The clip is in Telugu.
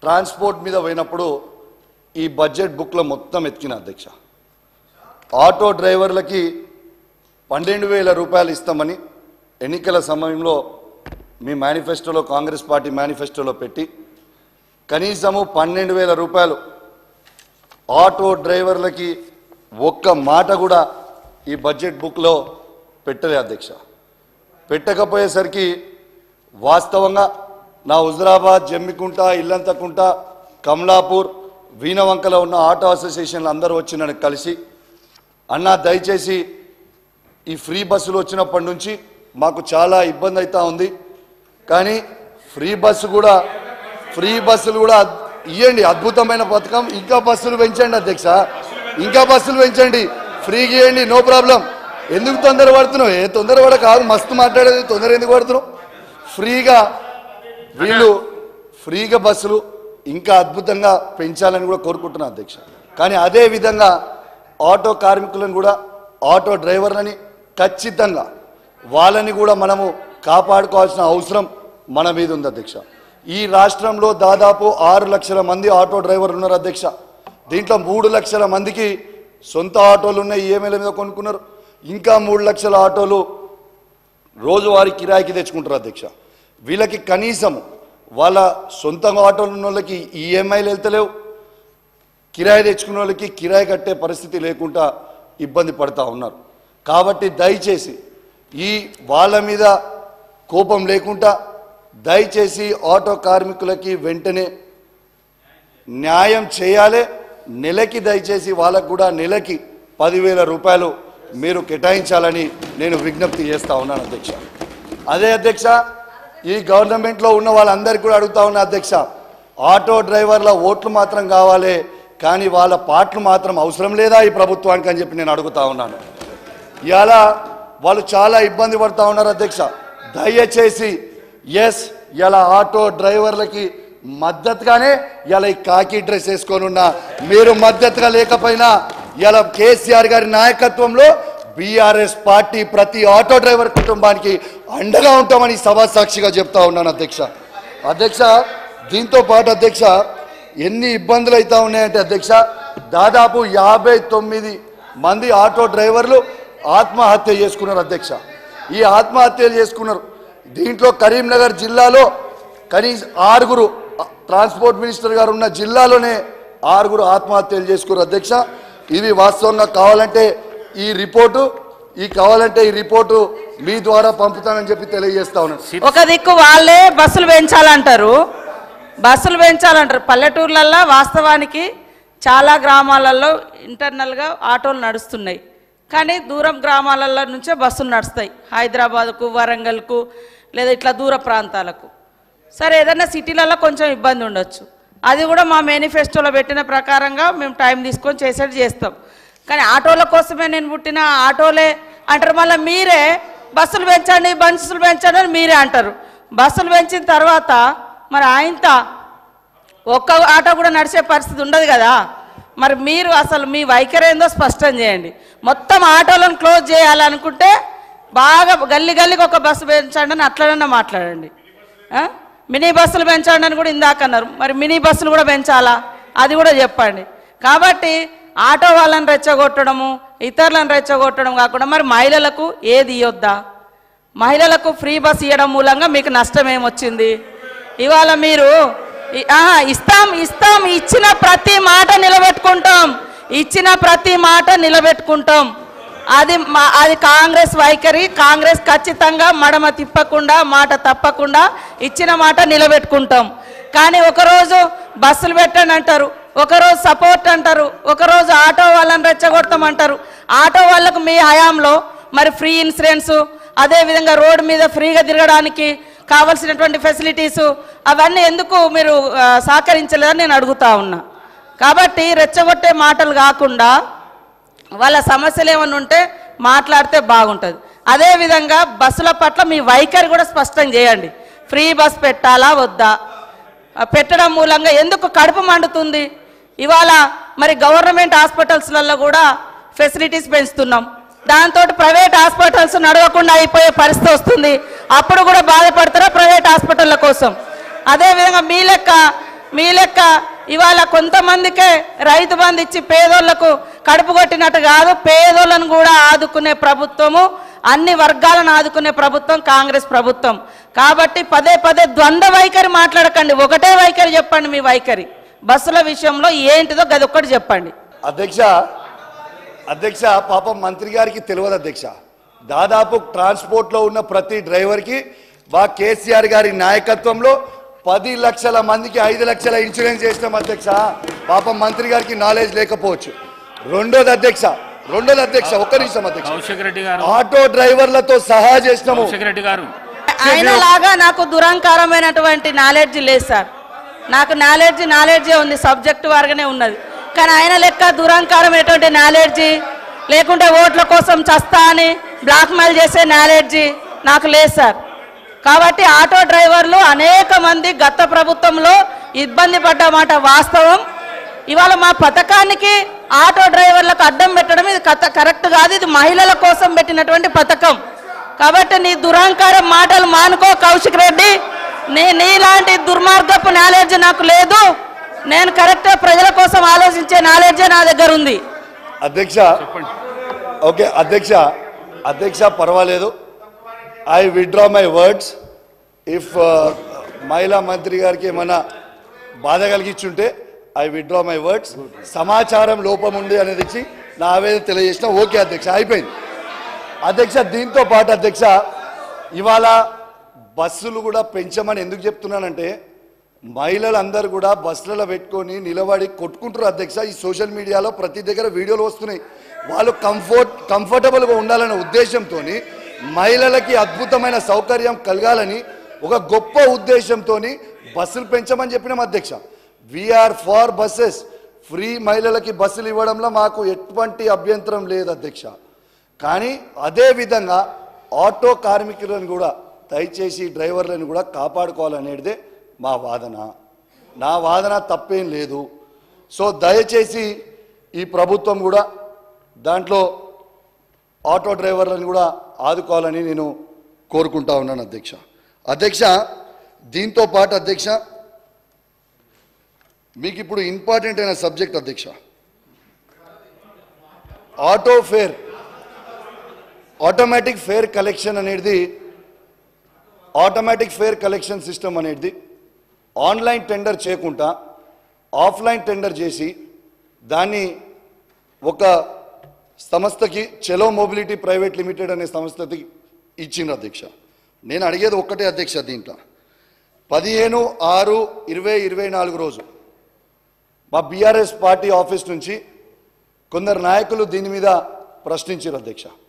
ట్రాన్స్పోర్ట్ మీద పోయినప్పుడు ఈ బడ్జెట్ బుక్లో మొత్తం ఎత్తికిన అధ్యక్ష ఆటో డ్రైవర్లకి 12,000 రూపాయలు ఇస్తామని ఎన్నికల సమయంలో మీ మేనిఫెస్టోలో కాంగ్రెస్ పార్టీ మేనిఫెస్టోలో పెట్టి కనీసము 12,000 రూపాయలు ఆటో డ్రైవర్లకి ఒక్క మాట కూడా ఈ బడ్జెట్ బుక్లో పెట్టలే అధ్యక్ష. పెట్టకపోయేసరికి వాస్తవంగా నా హుజరాబాద్, జమ్మికుంట, ఇల్లంతకుంట, కమలాపూర్, వీణవంకలో ఉన్న ఆటో అసోసియేషన్లు అందరూ వచ్చి నన్ను కలిసి అన్నా దయచేసి ఈ ఫ్రీ బస్సులు వచ్చినప్పటి నుంచి మాకు చాలా ఇబ్బంది అవుతా ఉంది, కానీ ఫ్రీ బస్సులు కూడా ఇవ్వండి, అద్భుతమైన పథకం, ఇంకా బస్సులు పెంచండి అధ్యక్ష, ఇంకా బస్సులు పెంచండి, ఫ్రీగా ఇవ్వండి, నో ప్రాబ్లం. ఎందుకు తొందర పడుతున్నావు? ఏ తొందర పడ కాదు, మస్తు మాట్లాడేది, తొందర ఎందుకు పడుతున్నావు? ఫ్రీగా బస్సులు ఇంకా అద్భుతంగా పెంచాలని కూడా కోరుకుంటున్నాను అధ్యక్ష. కానీ అదే విధంగా ఆటో కార్మికులను కూడా, ఆటో డ్రైవర్లని ఖచ్చితంగా వాళ్ళని కూడా మనము కాపాడుకోవాల్సిన అవసరం మన మీద ఉంది అధ్యక్ష. ఈ రాష్ట్రంలో దాదాపు 6 లక్షల మంది ఆటో డ్రైవర్లు ఉన్నారు అధ్యక్ష. దీంట్లో 3 లక్షల మందికి సొంత ఆటోలు ఉన్నాయి, ఈఎంఐల మీద కొనుక్కున్నారు. ఇంకా 3 లక్షల ఆటోలు రోజువారీ కిరాయికి తెచ్చుకుంటారు అధ్యక్ష. వీళ్ళకి కనీసం వాళ్ళ సొంత ఆటోలు ఉన్న వాళ్ళకి ఈఎంఐలు వెళ్తలేవు, కిరాయి తెచ్చుకున్న వాళ్ళకి కిరాయి కట్టే పరిస్థితి లేకుండా ఇబ్బంది పడుతూ ఉన్నారు. కాబట్టి దయచేసి ఈ వాళ్ళ మీద కోపం లేకుండా దయచేసి ఆటో కార్మికులకి వెంటనే న్యాయం చేయాలి. నెలకి దయచేసి వాళ్ళకు కూడా నెలకి 10,000 రూపాయలు మీరు కేటాయించాలని నేను విజ్ఞప్తి చేస్తూ ఉన్నాను అధ్యక్ష. అదే అధ్యక్ష, ఈ గవర్నమెంట్లో ఉన్న వాళ్ళందరికీ కూడా అడుగుతా ఉన్నా అధ్యక్ష, ఆటో డ్రైవర్ల ఓట్లు మాత్రం కావాలి, కానీ వాళ్ళ పాటలు మాత్రం అవసరం లేదా ఈ ప్రభుత్వానికి అని చెప్పి నేను అడుగుతా ఉన్నాను. ఇవాళ వాళ్ళు చాలా ఇబ్బంది పడుతూ ఉన్నారు అధ్యక్ష. దయచేసి ఇలా ఆటో డ్రైవర్లకి మద్దతుగానే ఇలా ఈ కాకి డ్రెస్ వేసుకొని ఉన్నా, మీరు మద్దతుగా లేకపోయినా ఇలా కేసీఆర్ గారి నాయకత్వంలో బీఆర్ఎస్ పార్టీ ప్రతి ఆటో డ్రైవర్ కుటుంబానికి అండగా ఉంటామని సభా సాక్షిగా చెప్తా ఉన్నాను అధ్యక్ష. దీంతో పాటు అధ్యక్ష ఎన్ని ఇబ్బందులు అవుతా ఉన్నాయంటే అధ్యక్ష, దాదాపు 59 మంది ఆటో డ్రైవర్లు ఆత్మహత్య చేసుకున్నారు అధ్యక్ష. ఈ ఆత్మహత్యలు చేసుకున్నారు. దీంట్లో కరీంనగర్ జిల్లాలో కనీసం 6 ట్రాన్స్పోర్ట్ మినిస్టర్ గారు ఉన్న జిల్లాలోనే 6 ఆత్మహత్యలు చేసుకున్నారు అధ్యక్ష. ఇవి వాస్తవంగా కావాలంటే ఈ రిపోర్టు మీ ద్వారా పంపుతానని చెప్పి తెలియజేస్తా ఉన్నాను. ఒక దిక్కు వాళ్ళే బస్సులు పెంచాలంటారు. పల్లెటూర్లలో వాస్తవానికి చాలా గ్రామాలలో ఇంటర్నల్గా ఆటోలు నడుస్తున్నాయి, కానీ దూరం గ్రామాలలో నుంచే బస్సులు నడుస్తాయి, హైదరాబాద్కు, వరంగల్కు, లేదా ఇట్లా దూర ప్రాంతాలకు. సరే, ఏదైనా సిటీలలో కొంచెం ఇబ్బంది ఉండొచ్చు, అది కూడా మా మేనిఫెస్టోలో పెట్టిన ప్రకారంగా మేము టైం తీసుకొని చేసేది చేస్తాం. కానీ ఆటోల కోసమే నేను పుట్టిన ఆటోలే అంటారు. మళ్ళీ మీరే బస్సులు పెంచండి అని మీరే అంటారు. బస్సులు పెంచిన తర్వాత మరి ఆయనతో ఒక్క ఆటో కూడా నడిచే పరిస్థితి ఉండదు కదా. మరి మీరు అసలు మీ వైఖరి ఏందో స్పష్టం చేయండి. మొత్తం ఆటోలను క్లోజ్ చేయాలనుకుంటే బాగా గల్లీకి ఒక బస్సు పెంచండి అని అట్లనన్నా మాట్లాడండి. మినీ బస్సులు పెంచండి అని కూడా ఇందాక అన్నారు. మరి మినీ బస్సులు కూడా పెంచాలా, అది కూడా చెప్పండి. కాబట్టి ఆటో వాళ్ళని రెచ్చగొట్టడము, ఇతరులను రెచ్చగొట్టడం కాకుండా మరి మహిళలకు ఏది ఇవ్వద్దా? మహిళలకు ఫ్రీ బస్ ఇవ్వడం మూలంగా మీకు నష్టం ఏమొచ్చింది? ఇవాళ మీరు ఇస్తాం ఇచ్చిన ప్రతి మాట నిలబెట్టుకుంటాం. అది కాంగ్రెస్ వైఖరి. కాంగ్రెస్ ఖచ్చితంగా మడమ తిప్పకుండా, మాట తప్పకుండా ఇచ్చిన మాట నిలబెట్టుకుంటాం. కానీ ఒకరోజు బస్సులు పెట్టండి అంటారు, ఒకరోజు సపోర్ట్ అంటారు, ఒకరోజు ఆటో వాళ్ళని రెచ్చగొడతామంటారు. ఆటో వాళ్ళకు మీ హయాంలో మరి ఫ్రీ ఇన్సూరెన్స్, అదేవిధంగా రోడ్డు మీద ఫ్రీగా తిరగడానికి కావాల్సినటువంటి ఫెసిలిటీసు అవన్నీ ఎందుకు మీరు సహకరించలేదని నేను అడుగుతా ఉన్నా. కాబట్టి రెచ్చగొట్టే మాటలు కాకుండా వాళ్ళ సమస్యలు ఏమన్నా ఉంటే మాట్లాడితే బాగుంటుంది. అదేవిధంగా బస్సుల పట్ల మీ వైఖరి కూడా స్పష్టం చేయండి. ఫ్రీ బస్ పెట్టాలా వద్దా? పెట్టడం మూలంగా ఎందుకు కడుపు మండుతుంది? ఇవాళ మరి గవర్నమెంట్ హాస్పిటల్స్లలో కూడా ఫెసిలిటీస్ పెంచుతున్నాం, దాంతో ప్రైవేట్ హాస్పిటల్స్ నడవకుండా అయిపోయే పరిస్థితి వస్తుంది. అప్పుడు కూడా బాధపడతారా ప్రైవేట్ హాస్పిటళ్ళ కోసం? అదేవిధంగా మీ లెక్క మీ లెక్క ఇవాళ కొంతమందికే రైతు బంధు ఇచ్చి పేదోళ్లకు కడుపు కొట్టినట్టు కాదు, పేదోళ్ళను కూడా ఆదుకునే ప్రభుత్వము, అన్ని వర్గాలను ఆదుకునే ప్రభుత్వం కాంగ్రెస్ ప్రభుత్వం. కాబట్టి పదే పదే ద్వంద్వ వైఖరి మాట్లాడకండి, ఒకటే వైఖరి చెప్పండి. మీ వైఖరి బస్సుల విషయంలో ఏంటిదో గదొక్కటి చెప్పండి. అధ్యక్ష పాపం మంత్రి గారికి తెలియదు అధ్యక్ష. దాదాపు ట్రాన్స్పోర్ట్లో ఉన్న ప్రతి డ్రైవర్కి కేసీఆర్ గారి నాయకత్వంలో 10 లక్షల మందికి 5 లక్షల ఇన్సూరెన్స్ చేసినాం అధ్యక్ష. పాపం మంత్రి గారికి నాలెడ్జ్ లేకపోవచ్చు. రెండోది అధ్యక్ష ఒక్క నిమిషం అధ్యక్ష, ఆటో డ్రైవర్లతో సహా చేసినాము. ఆయన లాగా నాకు దురంకారమైనటువంటి నాలెడ్జ్ లేదు సార్. నాకు నాలెడ్జే ఉంది, సబ్జెక్ట్ వారుగానే ఉన్నది. కానీ ఆయన లెక్క దురంకారమైనటువంటి నాలెడ్జి లేకుంటే ఓట్ల కోసం చస్తా అని బ్లాక్మెయిల్ చేసే నాలెడ్జి నాకు లేదు సార్. కాబట్టి ఆటో డ్రైవర్లు అనేక మంది గత ప్రభుత్వంలో ఇబ్బంది పడ్డమాట వాస్తవం. ఇవాళ మా పథకానికి ఆటో డ్రైవర్లకు అడ్డం పెట్టడం ఇది కరెక్ట్ కాదు. ఇది మహిళల కోసం పెట్టినటువంటి పథకం. కాబట్టి నీ దురహంకారం మాటలు మానుకో కౌశిక్ రెడ్డి. నీలాంటి దుర్మార్గపు నాలెడ్జ్ నాకు లేదు. నేను కరెక్ట్ ప్రజల కోసం ఆలోచించే నాలెడ్జే నా దగ్గర ఉంది. అధ్యక్ష పర్వాలేదు. I withdraw my words. If మహిళా మంత్రి గారికి ఏమైనా బాధ కలిగించుంటే ఐ విత్డ్రా మై వర్డ్స్. సమాచారం లోపం ఉంది అనేది ఇచ్చి నా ఆవేదన తెలియజేసిన. ఓకే అధ్యక్ష, అయిపోయింది. అధ్యక్ష దీంతో పాటు అధ్యక్ష ఇవాళ బస్సులు కూడా పెంచమని ఎందుకు చెప్తున్నానంటే మహిళలందరూ కూడా బస్సులలో పెట్టుకొని నిలబడి కొట్టుకుంటారు అధ్యక్ష. ఈ సోషల్ మీడియాలో ప్రతి దగ్గర వీడియోలు వస్తున్నాయి. వాళ్ళు కంఫర్టబుల్గా ఉండాలనే ఉద్దేశంతో మహిళలకి అద్భుతమైన సౌకర్యం కలగాలని ఒక గొప్ప ఉద్దేశంతో బస్సులు పెంచమని చెప్పినాం అధ్యక్ష. We are far buses. ఫ్రీ మహిళలకి బస్సులు ఇవ్వడంలో మాకు ఎటువంటి అభ్యంతరం లేదు అధ్యక్ష. కానీ అదేవిధంగా ఆటో కార్మికులను కూడా దయచేసి డ్రైవర్లను కూడా కాపాడుకోవాలనేదే మా వాదన. నా వాదన తప్పేం లేదు. సో దయచేసి ఈ ప్రభుత్వం కూడా దాంట్లో ఆటో డ్రైవర్లను కూడా ఆదుకోవాలని నేను కోరుకుంటా ఉన్నాను అధ్యక్ష. దీంతో పాటు అధ్యక్ష మీకు ఇప్పుడు ఇంపార్టెంట్ అయిన సబ్జెక్ట్ అధ్యక్ష, auto fair automatic fair collection అనేది, ఆటోమేటిక్ ఫేర్ కలెక్షన్ సిస్టమ్ అనేది ఆన్లైన్ టెండర్ చేయకుండా ఆఫ్లైన్ టెండర్ చేసి దాన్ని ఒక సంస్థకి చలో మొబిలిటీ ప్రైవేట్ లిమిటెడ్ అనే సంస్థకి ఇచ్చింది అధ్యక్ష. నేను అడిగేది ఒక్కటే అధ్యక్ష, దీంట్లో 15/6/2024 రోజు మా బీఆర్ఎస్ పార్టీ ఆఫీస్ నుంచి కొందరు నాయకులు దీని మీద ప్రశ్నించారు అధ్యక్ష.